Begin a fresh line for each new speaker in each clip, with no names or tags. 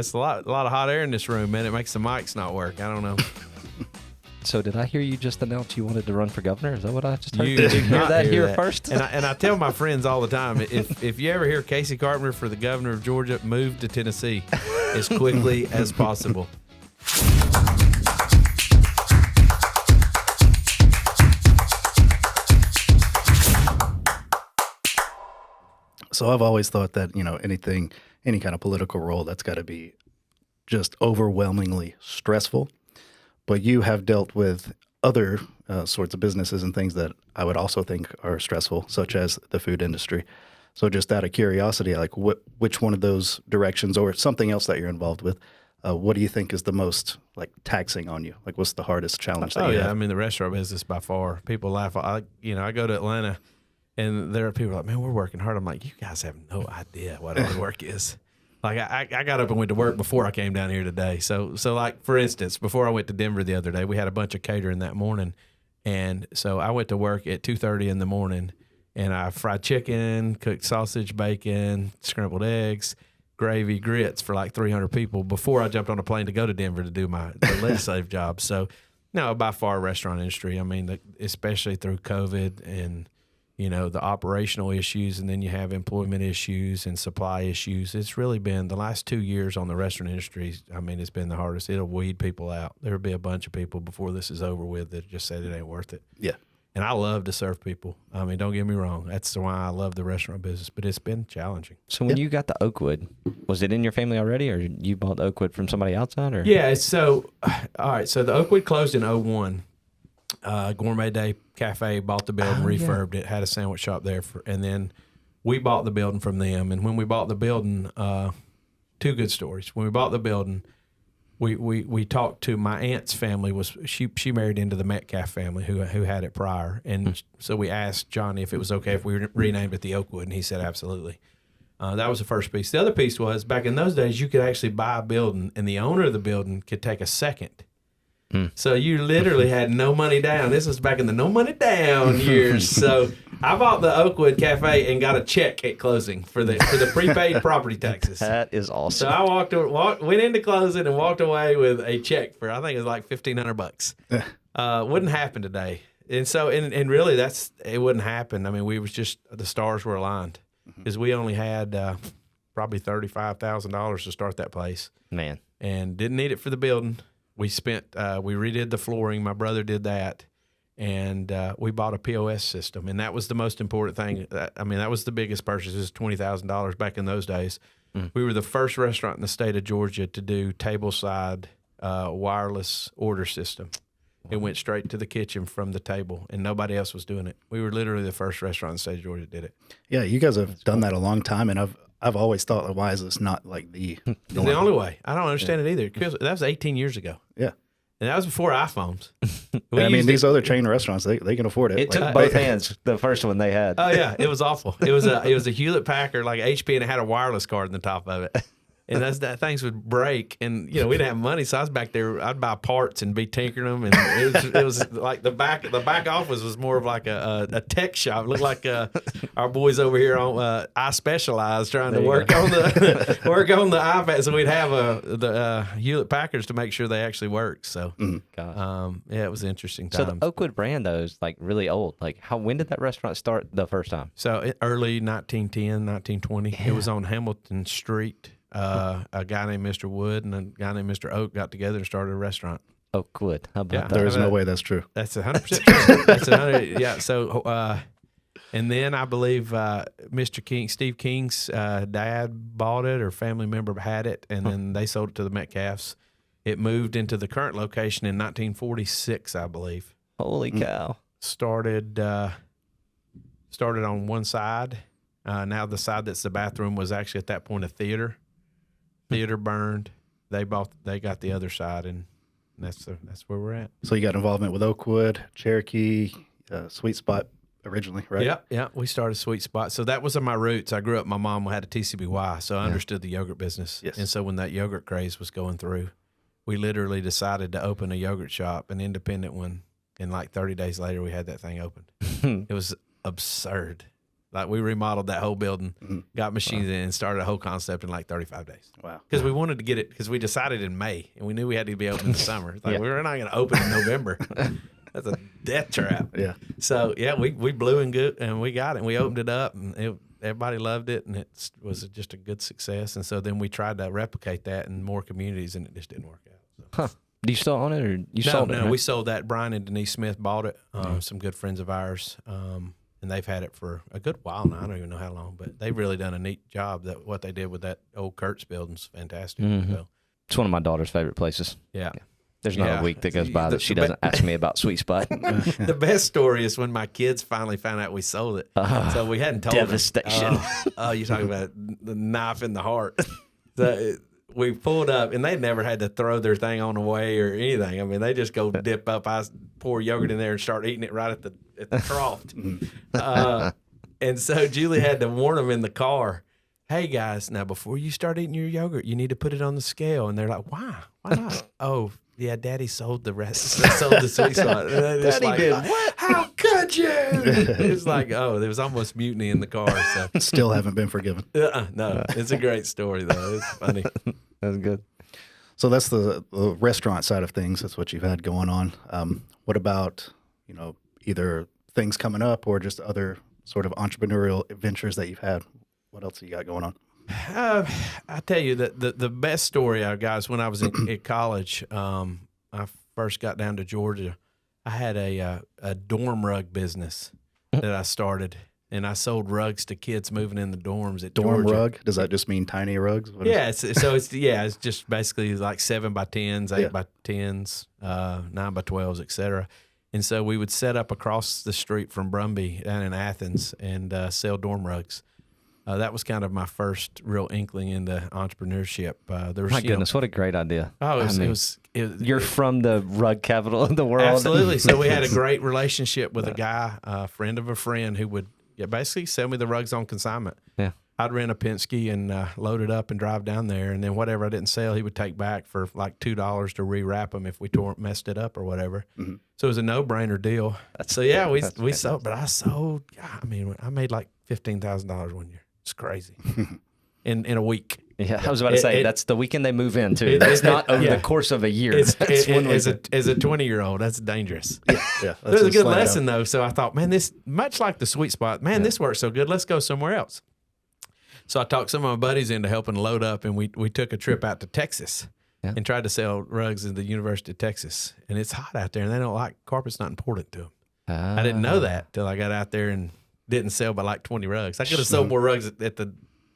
That's a lot of hot air in this room, man. It makes the mics not work. I don't know.
So did I hear you just announce you wanted to run for governor? Is that what I just heard?
You
Did you
did
hear
not
that
hear
here
that.
first?
And I tell my friends all the time, if you ever hear Kasey Carpenter for the governor of Georgia, move to Tennessee as quickly as possible.
So I've always thought that, any kind of political role, that's got to be just overwhelmingly stressful. But you have dealt with other sorts of businesses and things that I would also think are stressful, such as the food industry. So just out of curiosity, like which one of those directions or something else that you're involved with, what do you think is the most like taxing on you? Like what's the hardest challenge that you have?
I mean, the restaurant business by far. People laugh. I go to Atlanta and there are people like, man, we're working hard. I'm like, you guys have no idea what hard work is. Like I got up and went to work before I came down here today. So like for instance, before I went to Denver the other day, we had a bunch of catering that morning, and so I went to work at 2:30 in the morning, and I fried chicken, cooked sausage, bacon, scrambled eggs, gravy, grits for like 300 people before I jumped on a plane to go to Denver to do the legislative job. So no, by far restaurant industry. I mean, especially through COVID and the operational issues, and then you have employment issues and supply issues. It's really been the last 2 years on the restaurant industry. I mean, it's been the hardest. It'll weed people out. There'll be a bunch of people before this is over with that just said it ain't worth it.
Yeah.
And I love to serve people. I mean, don't get me wrong. That's why I love the restaurant business, but it's been challenging.
So when you got the Oakwood, was it in your family already, or you bought the Oakwood from somebody outside? Or?
Yeah. So, all right. So the Oakwood closed in 2001. Gourmet Day Cafe bought the building, refurbed it, had a sandwich shop there, and then we bought the building from them. And when we bought the building, two good stories. When we bought the building, we talked to my aunt's family. She married into the Metcalf family who had it prior, and so we asked Johnny if it was okay if we renamed it the Oakwood, and he said absolutely. That was the first piece. The other piece was back in those days you could actually buy a building, and the owner of the building could take a second. So you literally had no money down. This was back in the no money down years. So I bought the Oakwood Café and got a check at closing for the prepaid property taxes.
That is awesome.
So I went into closing and walked away with a check for, I think it was like $1,500. Wouldn't happen today. And so and really it wouldn't happen. I mean, we was just the stars were aligned because we only had probably $35,000 to start that place.
Man, and
didn't need it for the building. We redid the flooring. My brother did that. And we bought a POS system. And that was the most important thing. I mean, that was the biggest purchase. It was $20,000 back in those days. We were the first restaurant in the state of Georgia to do tableside wireless order system. It went straight to the kitchen from the table, and nobody else was doing it. We were literally the first restaurant in the state of Georgia that did it.
Yeah, you guys have done that a long time, and I've always thought, why is this not like the
only way? I don't understand it either. Because that was 18 years ago.
Yeah.
And that was before iPhones.
I mean, these other chain restaurants, they can afford it.
It took both hands, the first one they had.
Oh, yeah. It was awful. It was a Hewlett-Packard, like HP, and it had a wireless card in the top of it. And that things would break, and we didn't have money, so I was back there. I'd buy parts and be tinkering them, and it was like the back office was more of like a tech shop. It looked like our boys over here on I Specialize trying to work on the iPad, so we'd have the Hewlett Packards to make sure they actually worked. So it was interesting times.
So the Oakwood brand though is like really old. Like when did that restaurant start the first time?
So early 1910, 1920. Yeah. It was on Hamilton Street. A guy named Mr. Wood and a guy named Mr. Oak got together and started a restaurant.
Oakwood. How about that?
There is no way that's true.
That's 100% true. That's 100. Yeah. So, and then I believe Mr. King, Steve King's dad bought it or family member had it, and then they sold it to the Metcalfs. It moved into the current location in 1946, I believe.
Holy cow!
Started on one side. Now the side that's the bathroom was actually at that point a theater. Theater burned. They got the other side, and that's where we're at.
So you got involvement with Oakwood, Cherokee, Sweet Spot originally, right?
Yeah. We started Sweet Spot. So that was in my roots. I grew up. My mom had a TCBY, so I understood the yogurt business. Yes. And so when that yogurt craze was going through, we literally decided to open a yogurt shop, an independent one. And like 30 days later, we had that thing opened. It was absurd. Like we remodeled that whole building, got machines in, and started a whole concept in like 35 days.
Wow.
Because we wanted to get it, because we decided in May, and we knew we had to be open in the summer. Like we were not going to open in November. That's a death trap.
Yeah.
So yeah, we blew and we got it. And we opened it up, and everybody loved it, and it was just a good success. And so then we tried to replicate that in more communities, and it just didn't work out. So.
Huh. Do you still own it, or you sold it?
No,
right?
we sold that. Brian and Denise Smith bought it. Some good friends of ours, and they've had it for a good while now. I don't even know how long, but they've really done a neat job. That what they did with that old Kurtz building's fantastic. So,
it's one of my daughter's favorite places.
yeah.
There's not a week that goes by that she doesn't ask me about Sweet Spot.
The best story is when my kids finally found out we sold it. So we hadn't told
devastation.
them. You're talking about the knife in the heart. So we pulled up, and they never had to throw their thing on the way or anything. I mean, they just go dip up. I pour yogurt in there and start eating it right at the trough. And so Julie had to warn them in the car, hey, guys, now before you start eating your yogurt, you need to put it on the scale. And they're like, why? Why not? Oh, yeah, Daddy sold the rest. Sold the Sweet Spot. Daddy like, did what? How could you? It's like, oh, there was almost mutiny in the car. So
Still haven't been forgiven.
no, it's a great story though. It's funny.
That's good.
So that's the restaurant side of things. That's what you've had going on. What about, either things coming up or just other sort of entrepreneurial ventures that you've had? What else have you got going on?
I tell you that the best story I got is when I was in college. I first got down to Georgia. I had a dorm rug business that I started, and I sold rugs to kids moving in the dorms at
Dorm
Georgia.
rug? Does that just mean tiny rugs?
It's just basically like 7 by 10s, 8 by 10s, 9 by 12s, etc. And so we would set up across the street from Brumby down in Athens and sell dorm rugs. That was kind of my first real inkling into entrepreneurship.
My goodness, what a great idea! You're from the rug capital of the world.
Absolutely. So we had a great relationship with a guy, a friend of a friend, who would basically sell me the rugs on consignment.
Yeah,
I'd rent a Penske and load it up and drive down there, and then whatever I didn't sell, he would take back for like $2 to rewrap them if we messed it up or whatever. Mm-hmm. So it was a no-brainer deal. We sold, but I sold. I made like $15,000 one year. It's crazy. in a week.
Yeah, I was about to say that's the weekend they move in too. That's not over the course of a year.
As a 20-year-old, that's dangerous.
Yeah.
It was a good lesson though. So I thought, man, this much like the Sweet Spot, man, this works so good. Let's go somewhere else. So I talked some of my buddies into helping load up, and we took a trip out to Texas and tried to sell rugs at the University of Texas. And it's hot out there, and they don't like carpet's not important to them. I didn't know that till I got out there and didn't sell by like 20 rugs. I could have sold more rugs at the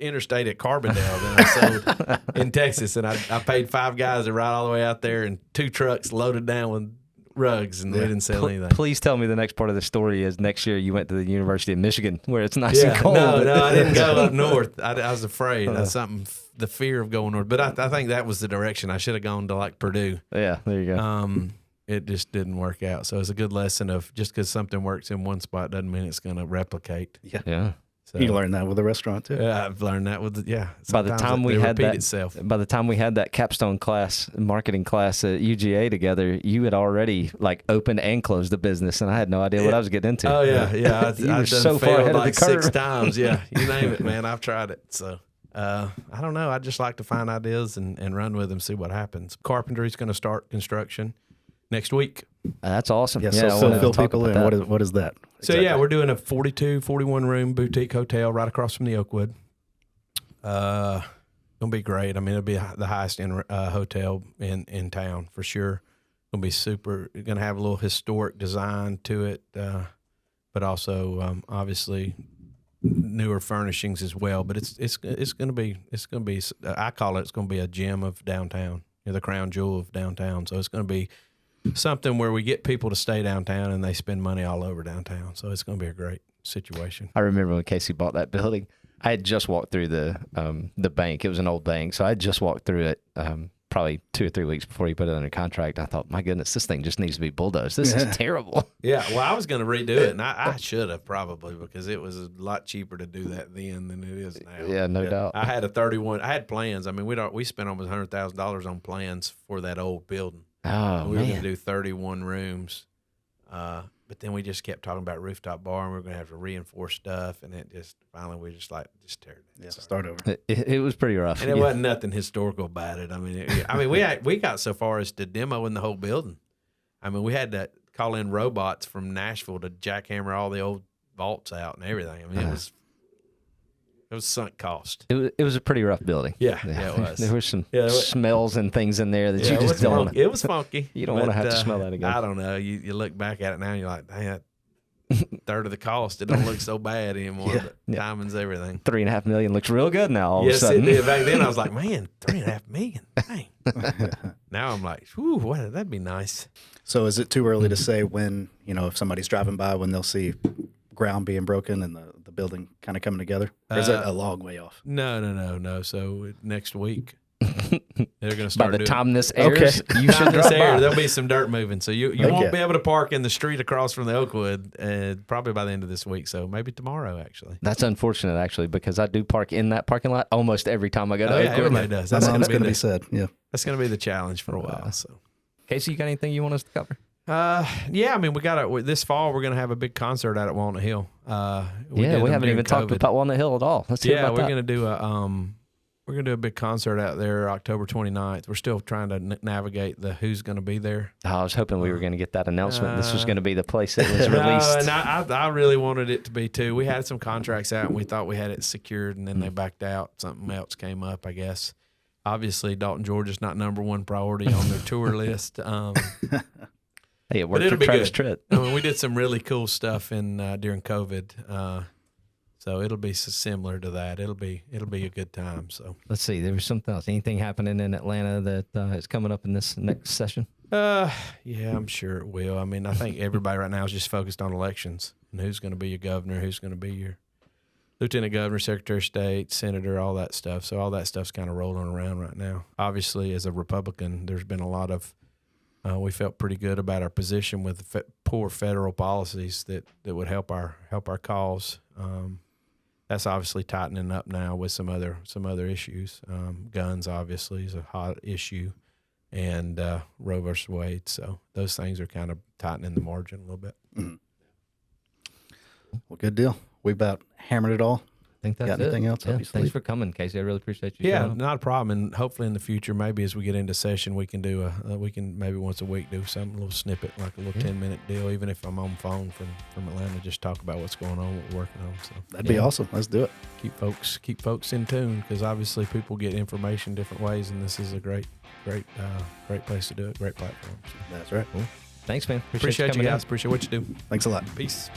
interstate at Carbondale than I sold in Texas. And I paid 5 guys to ride all the way out there, and 2 trucks loaded down with rugs, and we didn't sell anything.
Please tell me the next part of the story is next year you went to the University of Michigan where it's nice and cold.
No, I didn't go up north. I was afraid. That's the fear of going north. But I think that was the direction. I should have gone to like Purdue.
Yeah, there you go.
It just didn't work out. So it's a good lesson of just because something works in one spot doesn't mean it's going to replicate.
Yeah.
So,
you learned that with the restaurant too.
Yeah, I've learned that with
By the time we had that capstone class, marketing class at UGA together, you had already like opened and closed the business, and I had no idea what I was getting into.
Oh yeah. I've done
so far ahead
like
of the curve.
6 times. Yeah, you name it, man. I've tried it. So I don't know. I just like to find ideas and run with them, see what happens. Carpentry's going to start construction next week.
That's awesome.
Yeah, so fill people in. What is that?
So exactly. We're doing a 41 room boutique hotel right across from the Oakwood. Gonna be great. I mean, it'll be the highest end hotel in town for sure. Gonna be super. Gonna have a little historic design to it, but also obviously newer furnishings as well. But it's gonna be I call it's gonna be a gem of downtown. The crown jewel of downtown. So it's gonna be something where we get people to stay downtown and they spend money all over downtown. So it's going to be a great situation.
I remember when Kasey bought that building, I had just walked through the bank. It was an old bank. So I had just walked through it probably 2 or 3 weeks before he put it under contract. I thought, my goodness, this thing just needs to be bulldozed. This is terrible.
Yeah. Well, I was going to redo it, and I should have probably, because it was a lot cheaper to do that then than it is now.
Yeah, no doubt.
I had I had plans. I mean, we spent almost $100,000 on plans for that old building.
Oh,
we were going to do 31 rooms. But then we just kept talking about rooftop bar, and we were going to have to reinforce stuff, and it just finally we just tear it.
Yeah, start over.
It was pretty rough.
And it wasn't nothing historical about it. I mean, we got so far as to demoing the whole building. I mean, we had to call in robots from Nashville to jackhammer all the old vaults out and everything. I mean, it was sunk cost.
It was a pretty rough building.
Yeah, it was.
There were some smells and things in there that you just don't want to.
It was funky.
You don't want to have to smell that again.
I don't know. You look back at it now and you're like, dang, third of the cost. It don't look so bad anymore.
Yeah.
But timing's everything.
$3.5 million looks real good now. All
Yes,
of a sudden.
it did. Back then I was like, man, $3.5 million. Dang. Now I'm like, whew, that'd be nice.
So is it too early to say when, if somebody's driving by, when they'll see ground being broken and the building kind of coming together? Or is it a long way off?
No. So next week, they're going to start
By the
doing,
time this airs, you should
this
drop
air,
by.
there'll be some dirt moving. So you won't be able to park in the street across from the Oakwood probably by the end of this week. So maybe tomorrow, actually.
That's unfortunate, actually, because I do park in that parking lot almost every time I go to Oakwood.
Everybody does.
That's
That's
going to be said. Yeah.
That's going to be the challenge for a while. So,
Kasey, you got anything you want us to cover?
yeah, I mean, this fall we're going to have a big concert out at Walnut Hill. We
haven't even talked about Walnut Hill at all. Let's hear about that.
We're going to do a big concert out there October 29th. We're still trying to navigate who's going to be there.
I was hoping we were going to get that announcement. This was going to be the place that was released.
And I really wanted it to be too. We had some contracts out and we thought we had it secured, and then they backed out. Something else came up, I guess. Obviously, Dalton, Georgia's not number one priority on their tour list.
Hey, it worked for Travis Tritt.
I mean, we did some really cool stuff during COVID, so it'll be similar to that. It'll be a good time. So
let's see. There was something else. Anything happening in Atlanta that is coming up in this next session?
Yeah, I'm sure it will. I mean, I think everybody right now is just focused on elections and who's going to be your governor, who's going to be your lieutenant governor, secretary of state, senator, all that stuff. So all that stuff's kind of rolling around right now. Obviously, as a Republican, there's been a lot of we felt pretty good about our position with poor federal policies that would help our cause. That's obviously tightening up now with some other issues. Guns obviously is a hot issue, and Roe versus Wade. So those things are kind of tightening the margin a little bit.
Mm-hmm. Well, good deal. We about hammered it all.
I think that's
Got anything else?
Yeah, thanks for coming, Kasey. I really appreciate you.
Yeah, not a problem. And hopefully in the future, maybe as we get into session, we can do maybe once a week do a little snippet, like a little 10-minute deal, even if I'm on phone from Atlanta, just talk about what's going on, what we're working on. So
that'd be awesome. Let's do it.
Keep folks in tune, because obviously people get information different ways, and this is a great place to do it. Great platform. So.
That's right.
Cool. Thanks, man.
Appreciate you guys.
In.
Appreciate what you do.
Thanks a lot.
Peace.